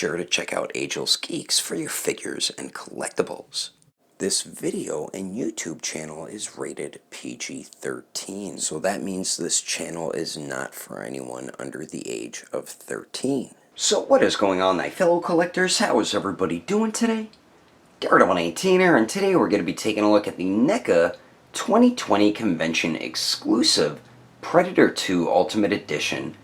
sure to check out Agelessgeeks for your figures and collectibles. This video and YouTube channel is rated PG-13, so that means this channel is not for anyone under the age of 13. So what is going on, my fellow collectors? How is everybody doing today? Daredevil 18 here, and today we're going to be taking a look at the Neca 2020 convention exclusive Predator 2 Ultimate Edition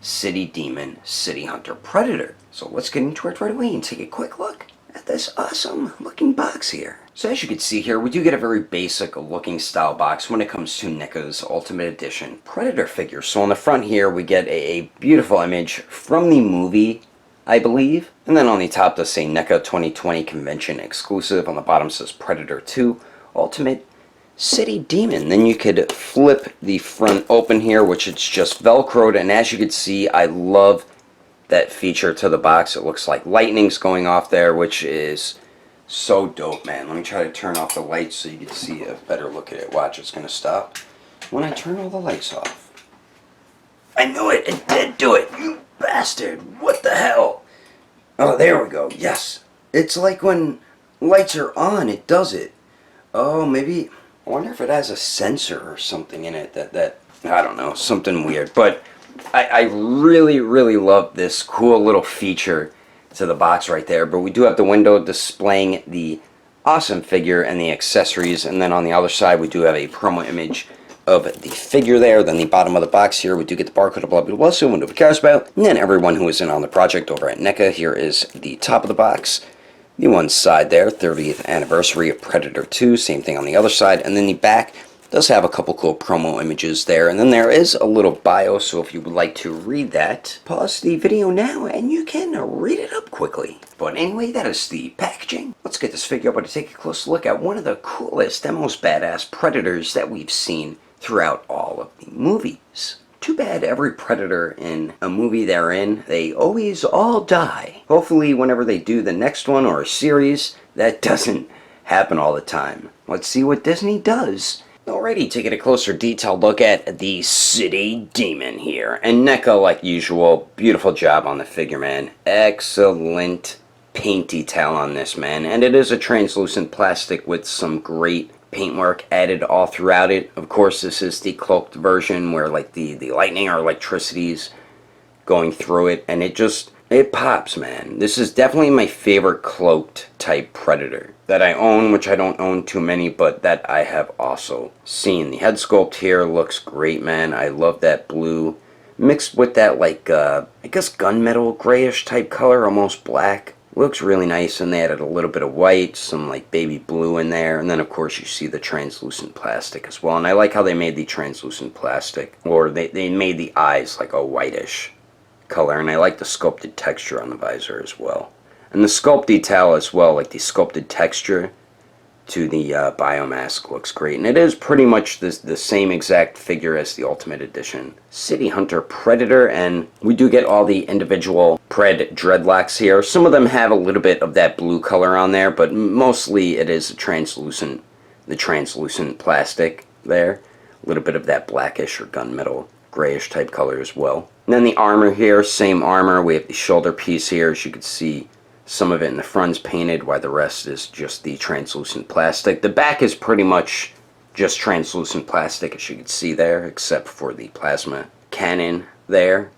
City Demon City Hunter Predator. So let's get into it right away and take a quick look at this awesome looking box here. So as you can see here, we do get a very basic looking style box when it comes to Neca's Ultimate Edition Predator figure. So on the front here we get a beautiful image from the movie, I believe. And then on the top does say Neca 2020 convention exclusive. On the bottom says Predator 2 Ultimate City Demon. Then you could flip the front open here, which it's just velcroed, and as you can see, I love that feature to the box. It looks like lightning's going off there, which is so dope, man. Let me try to turn off the lights so you can see a better look at it. Watch, it's gonna stop when I turn all the lights off. I knew it! It did do it! You bastard! What the hell? Oh, there we go. Yes. It's like when lights are on, it does it. Oh, maybe... I wonder if it has a sensor or something in it that I don't know, something weird. But I really, really love this cool little feature to the box right there. But we do have the window displaying the awesome figure and the accessories. And then on the other side, we do have a promo image of the figure there. Then the bottom of the box here, we do get the barcode of blah, blah, blah, so what nobody cares about. And then everyone who is in on the project over at Neca, here is the top of the box. The one side there, 30th anniversary of Predator 2, same thing on the other side, and then the back does have a couple cool promo images there, and then there is a little bio, so if you would like to read that, pause the video now and you can read it up quickly. But anyway, that is the packaging. Let's get this figure up and take a close look at one of the coolest and most badass Predators that we've seen throughout all of the movies. Too bad every Predator in a movie they're in, they always all die. Hopefully whenever they do the next one or a series, that doesn't happen all the time. Let's see what Disney does. Alrighty, taking a closer detailed look at the City Demon here. And Neca, like usual, beautiful job on the figure, man. Excellent paint detail on this, man. And it is a translucent plastic with some great paintwork added all throughout it. Of course, this is the cloaked version where like the lightning or electricity's going through it, and it pops, man. This is definitely my favorite cloaked type Predator that I own, which I don't own too many, but that I have also seen. The head sculpt here looks great, man. I love that blue mixed with that like I guess gunmetal grayish type color, almost black. Looks really nice, and they added a little bit of white, some like baby blue in there, and then of course you see the translucent plastic as well. And I like how they made the translucent plastic, or they made the eyes like a whitish color, and I like the sculpted texture on the visor as well. And the sculpt detail as well, like the sculpted texture to the biomask looks great. And it is pretty much the same exact figure as the Ultimate Edition City Hunter Predator, and we do get all the individual Pred dreadlocks here. Some of them have a little bit of that blue color on there, but mostly it is the translucent plastic there. A little bit of that blackish or gunmetal grayish type color as well. And then the armor here, same armor. We have the shoulder piece here, as you can see. Some of it in the front's painted, while the rest is just the translucent plastic. The back is pretty much just translucent plastic, as you can see there, except for the plasma cannon there.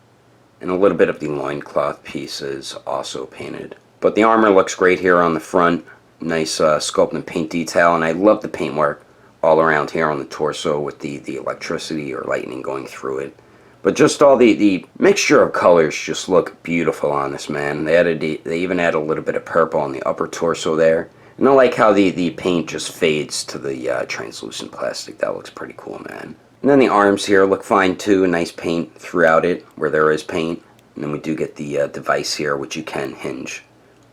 And a little bit of the loincloth piece is also painted. But the armor looks great here on the front. Nice sculpt and paint detail, and I love the paintwork all around here on the torso with the electricity or lightning going through it. But just all the mixture of colors just look beautiful on this, man. They even add a little bit of purple on the upper torso there. And I like how the paint just fades to the translucent plastic. That looks pretty cool, man. And then the arms here look fine too. Nice paint throughout it where there is paint. And then we do get the device here, which you can hinge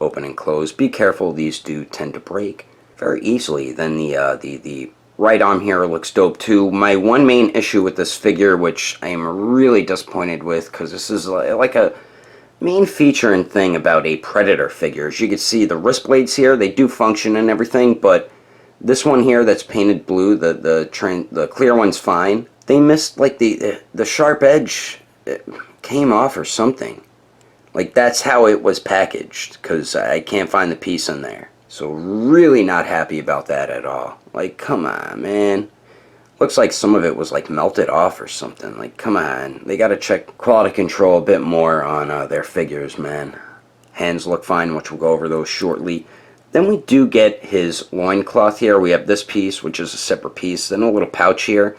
open and close. Be careful, these do tend to break very easily. Then the right arm here looks dope too. My one main issue with this figure, which I am really disappointed with, because this is like a main feature and thing about a Predator figure. As you can see, the wrist blades here, they do function and everything, but this one here that's painted blue, the clear one's fine. They missed like the sharp edge, it came off or something. Like, that's how it was packaged, because I can't find the piece in there. So really not happy about that at all. Like, come on, man. Looks like some of it was like melted off or something. Like, come on. They gotta check quality control a bit more on their figures, man. Hands look fine, which we'll go over those shortly. Then we do get his loincloth here. We have this piece, which is a separate piece. Then a little pouch here.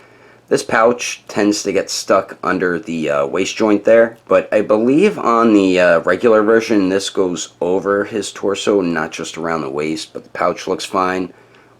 This pouch tends to get stuck under the waist joint there, but I believe on the regular version this goes over his torso, not just around the waist, but the pouch looks fine.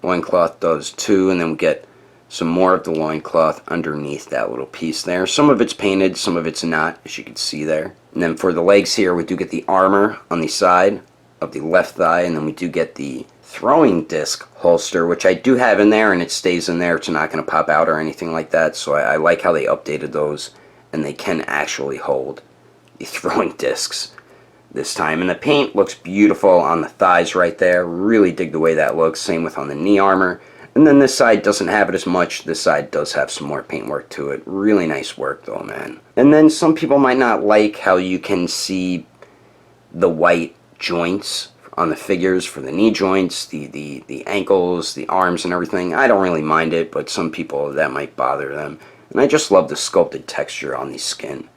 Loincloth does too, and then we get some more of the loincloth underneath that little piece there. Some of it's painted, some of it's not, as you can see there. And then for the legs here, we do get the armor on the side of the left thigh, and then we do get the throwing disc holster, which I do have in there, and it stays in there. It's not going to pop out or anything like that, so I like how they updated those, and they can actually hold the throwing discs this time. And the paint looks beautiful on the thighs right there. Really dig the way that looks. Same with on the knee armor. And then this side doesn't have it as much. This side does have some more paint work to it. Really nice work though, man. And then some people might not like how you can see the white joints on the figures for the knee joints, the ankles, the arms and everything. I don't really mind it, but some people that might bother them. And I just love the sculpted texture on the skin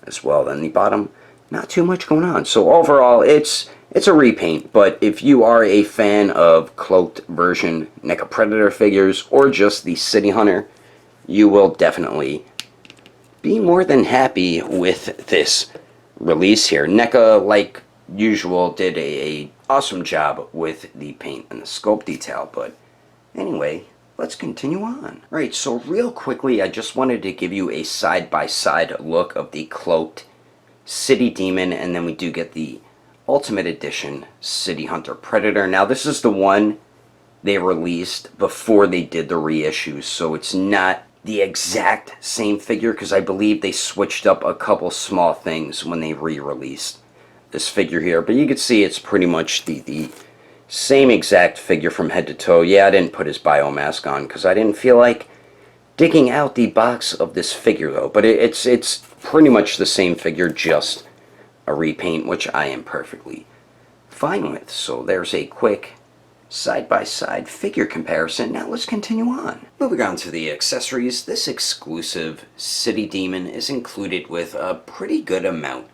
as well. Then the bottom, not too much going on. So overall, it's a repaint, but if you are a fan of cloaked version NECA Predator figures or just the City Hunter, you will definitely be more than happy with this release here. NECA, like usual, did a awesome job with the paint and the sculpt detail, but anyway, let's continue on. Right, so real quickly, I just wanted to give you a side-by-side look of the cloaked City Demon, and then we do get the Ultimate Edition City Hunter Predator. Now this is the one they released before they did the reissues, so it's not the exact same figure, because I believe they switched up a couple small things when they re-released this figure here. But you can see it's pretty much the same exact figure from head to toe. Yeah, I didn't put his biomask on because I didn't feel like digging out the box of this figure though. But it's pretty much the same figure, just a repaint, which I am perfectly fine with. So there's a quick side-by-side figure comparison. Now let's continue on. Moving on to the accessories, this exclusive City Demon is included with a pretty good amount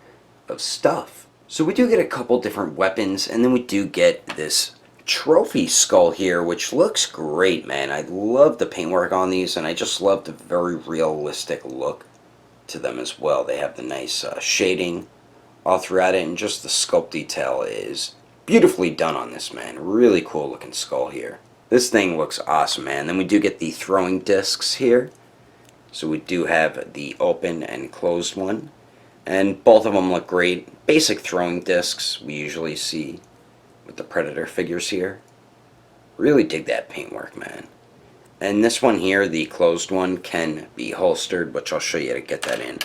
of stuff. So we do get a couple different weapons, and then we do get this trophy skull here, which looks great, man. I love the paintwork on these, and I just love the very realistic look to them as well. They have the nice shading all throughout it, and just the sculpt detail is beautifully done on this, man. Really cool looking skull here. This thing looks awesome, man. Then we do get the throwing discs here. So we do have the open and closed one, and both of them look great. Basic throwing discs we usually see with the Predator figures here. Really dig that paintwork, man. And this one here, the closed one, can be holstered, which I'll show you how to get that in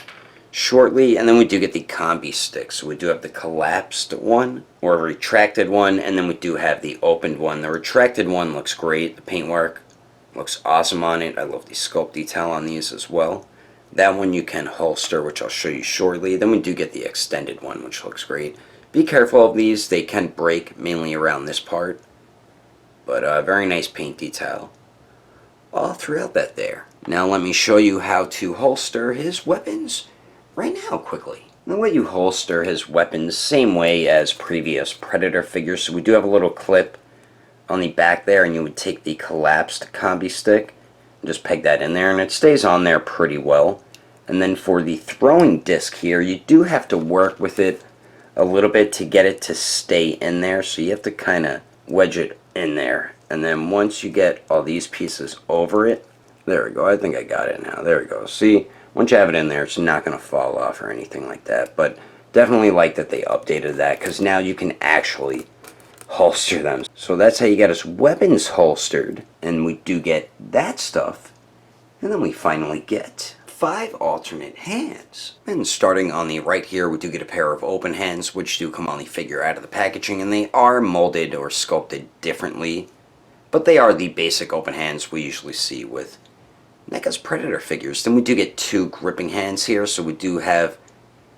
shortly. And then we do get the combi stick. So we do have the collapsed one, or a retracted one, and then we do have the opened one. The retracted one looks great. The paintwork looks awesome on it. I love the sculpt detail on these as well. That one you can holster, which I'll show you shortly. Then we do get the extended one, which looks great. Be careful of these. They can break, mainly around this part. But very nice paint detail all throughout that there. Now let me show you how to holster his weapons right now quickly. The way you holster his weapons, same way as previous Predator figures. So we do have a little clip on the back there, and you would take the collapsed combi stick and just peg that in there, and it stays on there pretty well. And then for the throwing disc here, you do have to work with it a little bit to get it to stay in there, so you have to kind of wedge it in there. And then once you get all these pieces over it, there we go, I think I got it now, there we go. See, once you have it in there, it's not going to fall off or anything like that. But definitely like that they updated that, because now you can actually holster them. So that's how you get his weapons holstered, and we do get that stuff. And then we finally get 5 alternate hands. And starting on the right here, we do get a pair of open hands, which do come on the figure out of the packaging, and they are molded or sculpted differently, but they are the basic open hands we usually see with NECA's Predator figures. Then we do get 2 gripping hands here, so we do have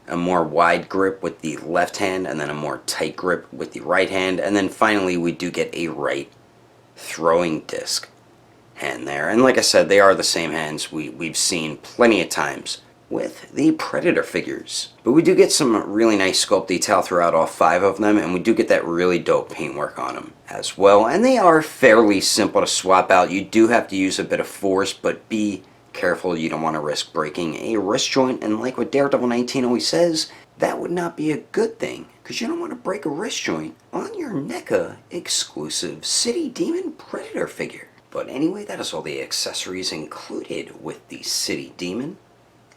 a more wide grip with the left hand, and then a more tight grip with the right hand, and then finally we do get a right throwing disc hand there. And like I said, they are the same hands we've seen plenty of times with the Predator figures. But we do get some really nice sculpt detail throughout all 5 of them, and we do get that really dope paintwork on them as well. And they are fairly simple to swap out. You do have to use a bit of force, but be careful, you don't want to risk breaking a wrist joint, and like what Daredevil 19 always says, that would not be a good thing, because you don't want to break a wrist joint on your NECA exclusive City Demon Predator figure. But anyway, that is all the accessories included with the City Demon.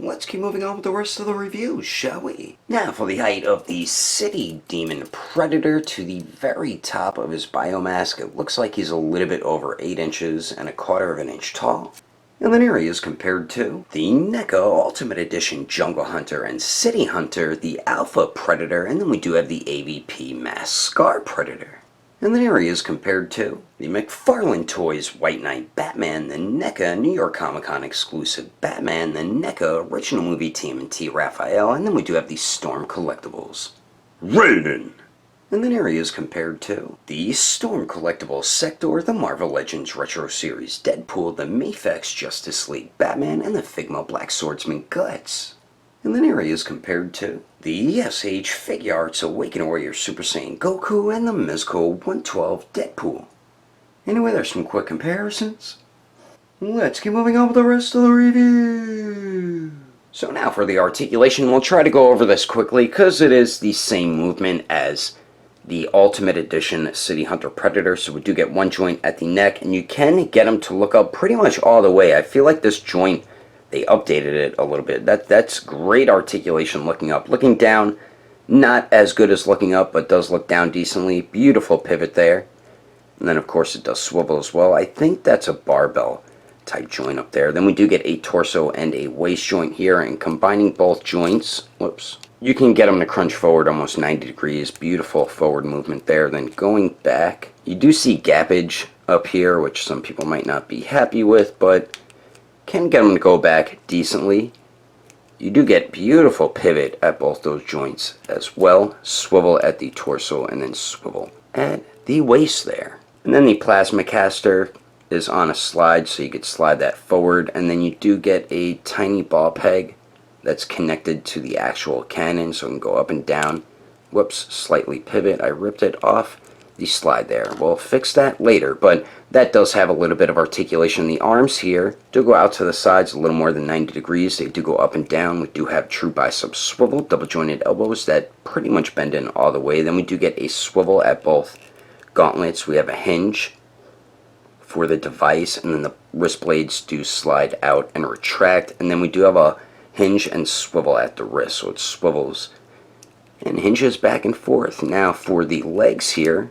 Let's keep moving on with the rest of the review, shall we? Now for the height of the City Demon Predator. To the very top of his biomask, it looks like he's a little bit over 8 inches and 1/4 of an inch tall. And then here he is compared to the NECA Ultimate Edition Jungle Hunter and City Hunter, the Alpha Predator, and then we do have the AVP Mask Scar Predator. And then here he is compared to the McFarlane Toys White Knight Batman, the NECA New York Comic Con exclusive Batman, the NECA Original Movie TMNT Raphael, and then we do have the Storm Collectibles Raiden. And then here he is compared to the Storm Collectibles Sector, the Marvel Legends Retro Series Deadpool, the Mafex Justice League Batman, and the Figma Black Swordsman Guts. And then here he is compared to the SH Figuarts Awakened Warrior Super Saiyan Goku and the Mezco 112 Deadpool. Anyway, there's some quick comparisons. Let's keep moving on with the rest of the review. So now for the articulation, we'll try to go over this quickly because it is the same movement as the Ultimate Edition City Hunter Predator. So we do get one joint at the neck, and you can get them to look up pretty much all the way. I feel like this joint, they updated it a little bit. That's great articulation looking up. Looking down, not as good as looking up, but does look down decently. Beautiful pivot there. And then of course it does swivel as well. I think that's a barbell type joint up there. Then we do get a torso and a waist joint here, and combining both joints, you can get them to crunch forward almost 90 degrees. Beautiful forward movement there. Then going back, you do see gappage up here, which some people might not be happy with, but can get them to go back decently. You do get beautiful pivot at both those joints as well. Swivel at the torso and then swivel at the waist there. And then the plasma caster is on a slide, so you could slide that forward, and then you do get a tiny ball peg that's connected to the actual cannon, so it can go up and down. Slightly pivot. I ripped it off the slide there. We'll fix that later, but that does have a little bit of articulation. The arms here do go out to the sides a little more than 90 degrees. They do go up and down. We do have true bicep swivel, double jointed elbows that pretty much bend in all the way. Then we do get a swivel at both gauntlets. We have a hinge for the device, and then the wrist blades do slide out and retract, and then we do have a hinge and swivel at the wrist, so it swivels and hinges back and forth. Now for the legs here,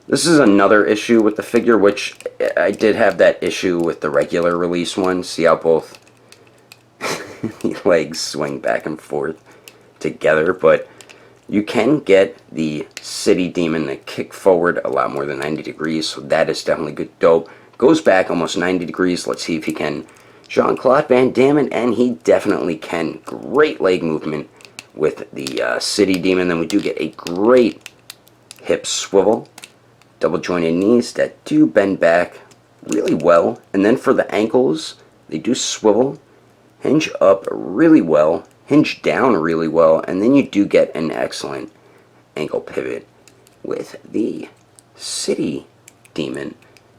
this is another issue with the figure, which I did have that issue with the regular release one. See how both the legs swing back and forth together, but you can get the City Demon to kick forward a lot more than 90 degrees, so that is definitely good dope. Goes back almost 90 degrees. Let's see if he can Jean-Claude Van Damme it, and he definitely can. Great leg movement with the City Demon. Then we do get a great hip swivel. Double jointed knees that do bend back really well. And then for the ankles, they do swivel, hinge up really well, hinge down really well, and then you do get an excellent ankle pivot with the City Demon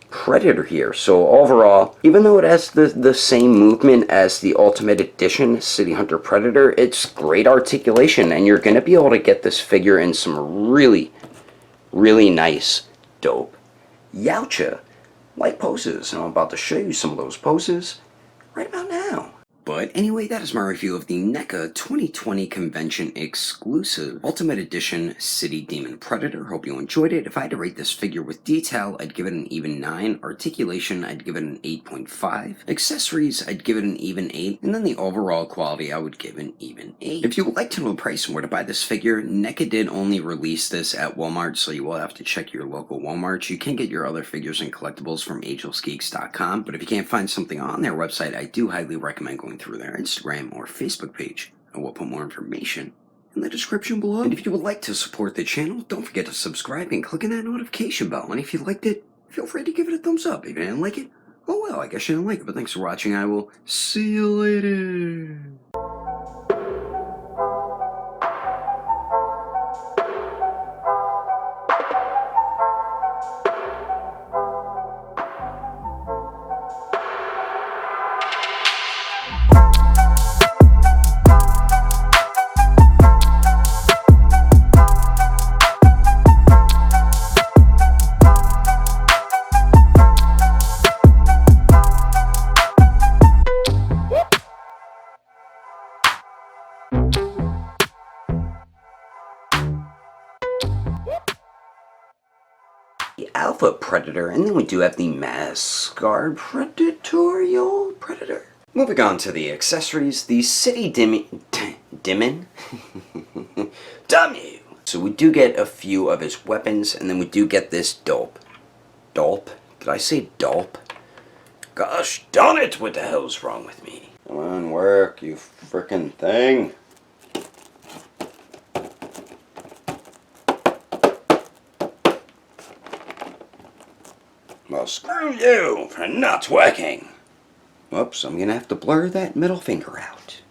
Predator here. So overall, even though it has the same movement as the Ultimate Edition City Hunter Predator, it's great articulation, and you're going to be able to get this figure in some really, really nice, dope Yautja-like poses. And I'm about to show you some of those poses right about now. But anyway, that is my review of the NECA 2020 convention exclusive Ultimate Edition City Demon Predator. Hope you enjoyed it. If I had to rate this figure with detail, I'd give it an even 9. Articulation, I'd give it an 8.5. Accessories, I'd give it an even 8. And then the overall quality, I would give an even 8. If you would like to know the price and where to buy this figure, NECA did only release this at Walmart, so you will have to check your local Walmart. You can get your other figures and collectibles from Agelessgeeks.com, but if you can't find something on their website, I do highly recommend going through their Instagram or Facebook page. I will put more information in the description below. And if you would like to support the channel, don't forget to subscribe and click on that notification bell. And if you liked it, feel free to give it a thumbs up. If you didn't like it, oh well, I guess you didn't like it. But thanks for watching. I will see you later. The alpha predator, and then we do have the mascard predatorial predator. Moving on to the accessories, the city dimmin? Damn you! So we do get a few of his weapons, and then we do get this dope. Dope? Did I say dope? Gosh darn it, what the hell's wrong with me? Come on, work, you frickin' thing. Well, screw you for not working. Whoops, I'm gonna have to blur that middle finger out.